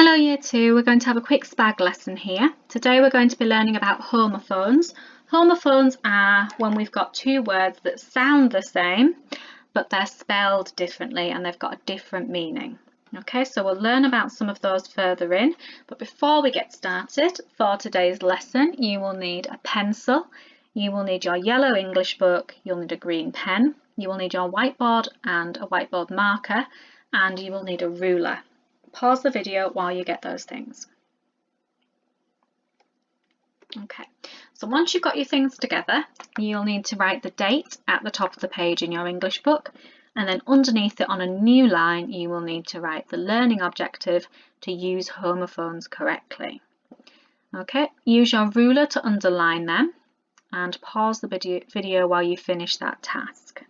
Hello Year 2, we're going to have a quick SPAG lesson here. Today we're going to be learning about homophones. Homophones are when we've got two words that sound the same but they're spelled differently and they've got a different meaning. Okay, so we'll learn about some of those further in, but before we get started, for today's lesson you will need a pencil, you will need your yellow English book, you'll need a green pen, you will need your whiteboard and a whiteboard marker, and you will need a ruler. Pause the video while you get those things. Okay, so once you've got your things together, you'll need to write the date at the top of the page in your English book, and then underneath it on a new line you will need to write the learning objective to use homophones correctly. Okay, use your ruler to underline them and pause the video while you finish that task.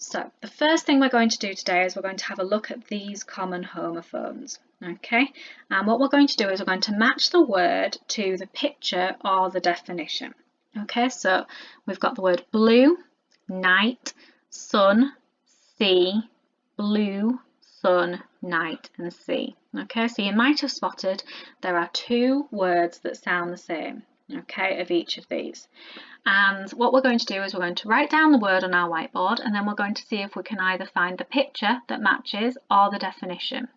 So the first thing we're going to do today is we're going to have a look at these common homophones. Okay, and what we're going to do is we're going to match the word to the picture or the definition. Okay, so we've got the word blue, night, sun, sea, blue, sun, night and sea. Okay, so you might have spotted there are two words that sound the same, okay, of each of these. And what we're going to do is we're going to write down the word on our whiteboard, and then we're going to see if we can either find the picture that matches or the definition.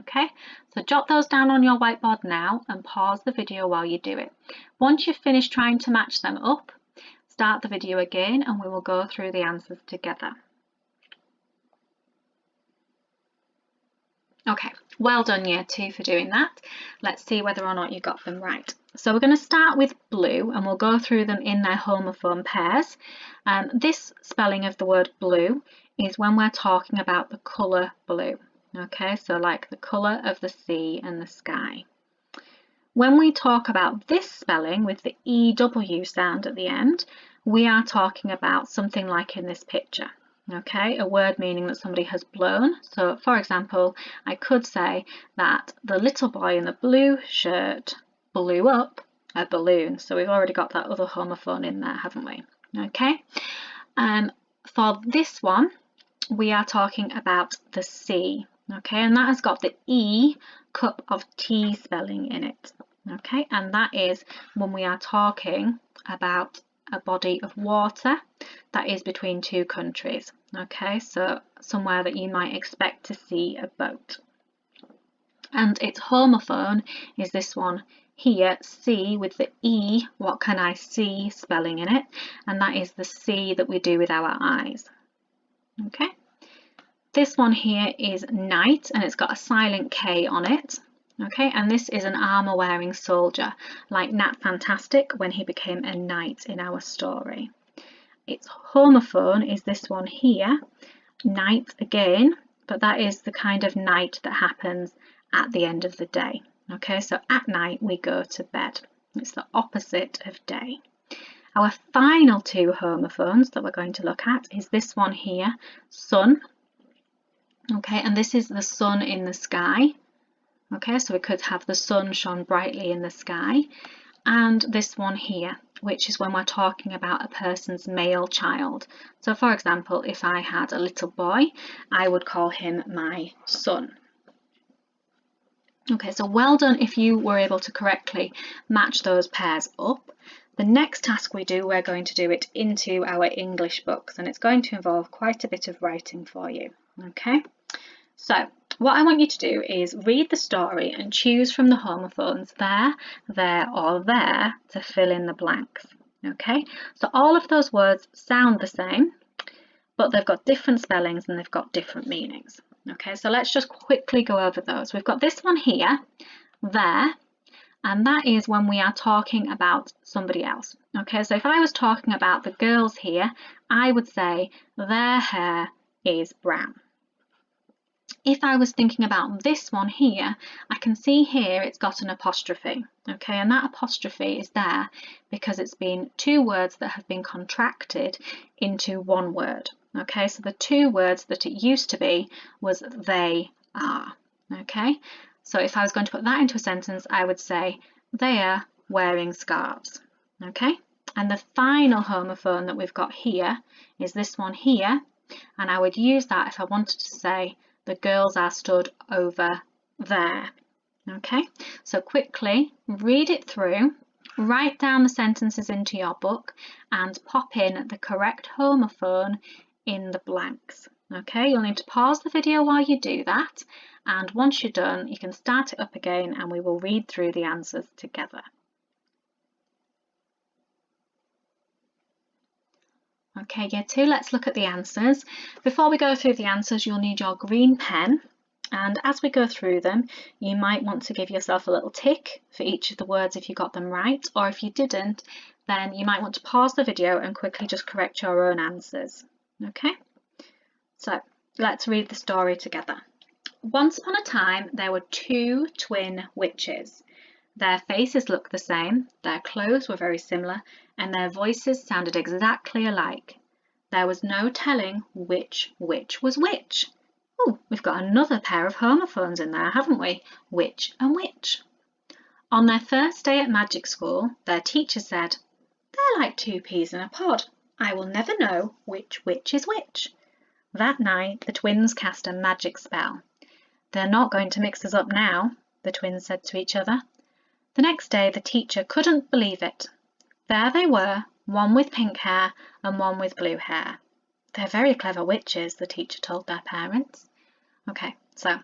Okay, so jot those down on your whiteboard now and pause the video while you do it. Once you've finished trying to match them up, start the video again and we will go through the answers together. Okay, well done Year 2 for doing that. Let's see whether or not you got them right. So we're going to start with blue and we'll go through them in their homophone pairs. This spelling of the word blue is when we're talking about the colour blue. Okay, so like the colour of the sea and the sky. When we talk about this spelling with the EW sound at the end, we are talking about something like in this picture. Okay, a word meaning that somebody has blown. So for example, I could say that the little boy in the blue shirt blew up a balloon. So we've already got that other homophone in there, haven't we? Okay, for this one, we are talking about the sea. Okay, and that has got the E cup of tea spelling in it. Okay, and that is when we are talking about a body of water that is between two countries. Okay, so somewhere that you might expect to see a boat. And its homophone is this one here, C, with the E, what can I see spelling in it, and that is the C that we do with our eyes. Okay, this one here is night and it's got a silent K on it. Okay, and this is an armour-wearing soldier, like Nat Fantastic when he became a knight in our story. Its homophone is this one here, night again, but that is the kind of night that happens at the end of the day. Okay, so at night we go to bed. It's the opposite of day. Our final two homophones that we're going to look at is this one here, sun. Okay, and this is the sun in the sky. Okay, so we could have the sun shone brightly in the sky, and this one here, which is when we're talking about a person's male child. So for example, if I had a little boy, I would call him my son. Okay, so well done if you were able to correctly match those pairs up. The next task we do, we're going to do it into our English books, and it's going to involve quite a bit of writing for you. Okay, so what I want you to do is read the story and choose from the homophones there or there to fill in the blanks. Okay, so all of those words sound the same, but they've got different spellings and they've got different meanings. Okay, so let's just quickly go over those. We've got this one here, there, and that is when we are talking about somebody else. Okay, so if I was talking about the girls here, I would say their hair is brown. If I was thinking about this one here, I can see here it's got an apostrophe, okay, and that apostrophe is there because it's been two words that have been contracted into one word, okay, so the two words that it used to be was they are, okay, so if I was going to put that into a sentence, I would say they are wearing scarves, okay, and the final homophone that we've got here is this one here, and I would use that if I wanted to say The girls are stood over there. Okay, so quickly read it through, write down the sentences into your book and pop in the correct homophone in the blanks. Okay, you'll need to pause the video while you do that, and once you're done you can start it up again and we will read through the answers together. Okay, Year 2, let's look at the answers. Before we go through the answers, you'll need your green pen, and as we go through them, you might want to give yourself a little tick for each of the words if you got them right, or if you didn't, then you might want to pause the video and quickly just correct your own answers. Okay, so let's read the story together. Once upon a time, there were 2 twin witches. Their faces looked the same, their clothes were very similar, and their voices sounded exactly alike. There was no telling which witch was which. Oh, we've got another pair of homophones in there, haven't we? Witch and witch. On their first day at magic school, their teacher said, "They're like 2 peas in a pod. I will never know which witch is which." That night, the twins cast a magic spell. "They're not going to mix us up now," the twins said to each other. The next day, the teacher couldn't believe it. There they were, one with pink hair and one with blue hair. "They're very clever witches," the teacher told their parents. Okay, so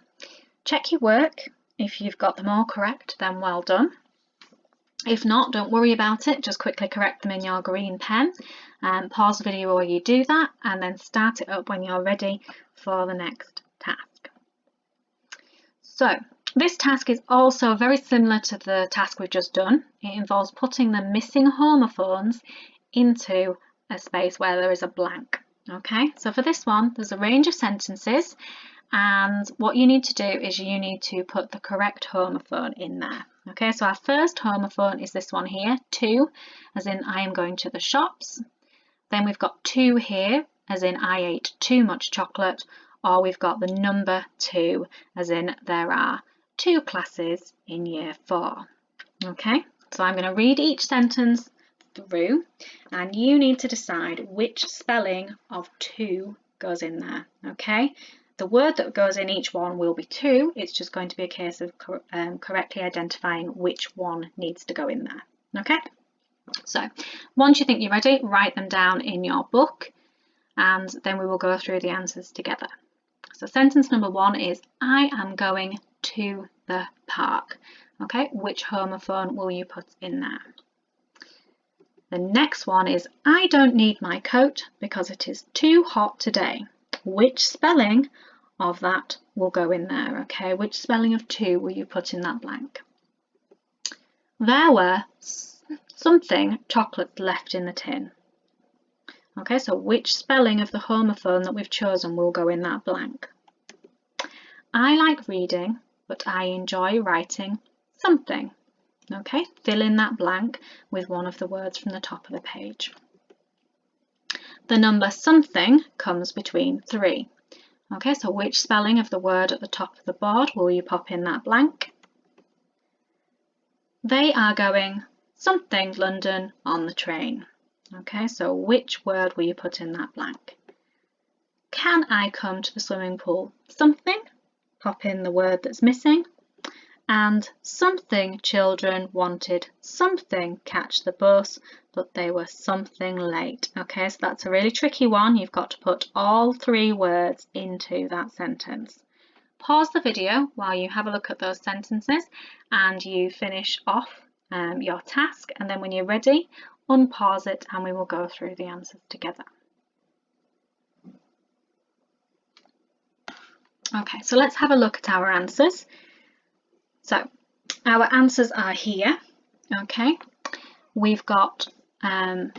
check your work. If you've got them all correct, then well done. If not, don't worry about it. Just quickly correct them in your green pen. Pause the video while you do that, and then start it up when you're ready for the next task. So, this task is also very similar to the task we've just done. It involves putting the missing homophones into a space where there is a blank. Okay, so for this one, there's a range of sentences, and what you need to do is you need to put the correct homophone in there. Okay, so our first homophone is this one here, 2, as in I am going to the shops. Then we've got 2 here, as in I ate too much chocolate, or we've got the number 2, as in there are 2 classes in year 4. Okay, so I'm going to read each sentence through, and you need to decide which spelling of 2 goes in there. Okay, the word that goes in each one will be 2. It's just going to be a case of correctly identifying which one needs to go in there. Okay, so once you think you're ready, write them down in your book, and then we will go through the answers together. So sentence number 1 is I am going to the park. Okay, which homophone will you put in there? The next one is I don't need my coat because it is too hot today. Which spelling of that will go in there? Okay, which spelling of 2 will you put in that blank? There were something chocolates left in the tin. Okay, so which spelling of the homophone that we've chosen will go in that blank? I like reading, but I enjoy writing something. Okay, fill in that blank with one of the words from the top of the page. The number something comes between 3. Okay, so which spelling of the word at the top of the board will you pop in that blank? They are going something London on the train. Okay, so which word will you put in that blank? Can I come to the swimming pool? Something, pop in the word that's missing. And something children wanted something catch the bus, but they were something late. Okay, so that's a really tricky one. You've got to put all 3 words into that sentence. Pause the video while you have a look at those sentences and you finish off your task, and then when you're ready, unpause it and we will go through the answers together. Okay, so let's have a look at our answers. So our answers are here. Okay, we've got the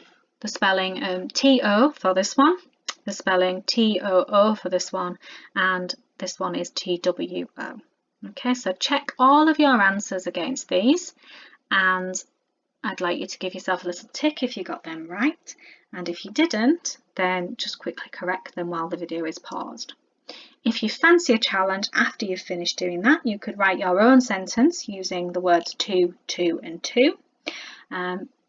spelling T-O for this one, the spelling T-O-O for this one, and this one is T-W-O. Okay, so check all of your answers against these, and I'd like you to give yourself a little tick if you got them right, and if you didn't, then just quickly correct them while the video is paused. If you fancy a challenge after you've finished doing that, you could write your own sentence using the words 2, 2 and 2,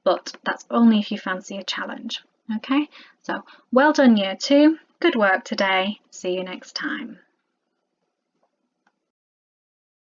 but that's only if you fancy a challenge. Okay, so well done Year 2, good work today, see you next time.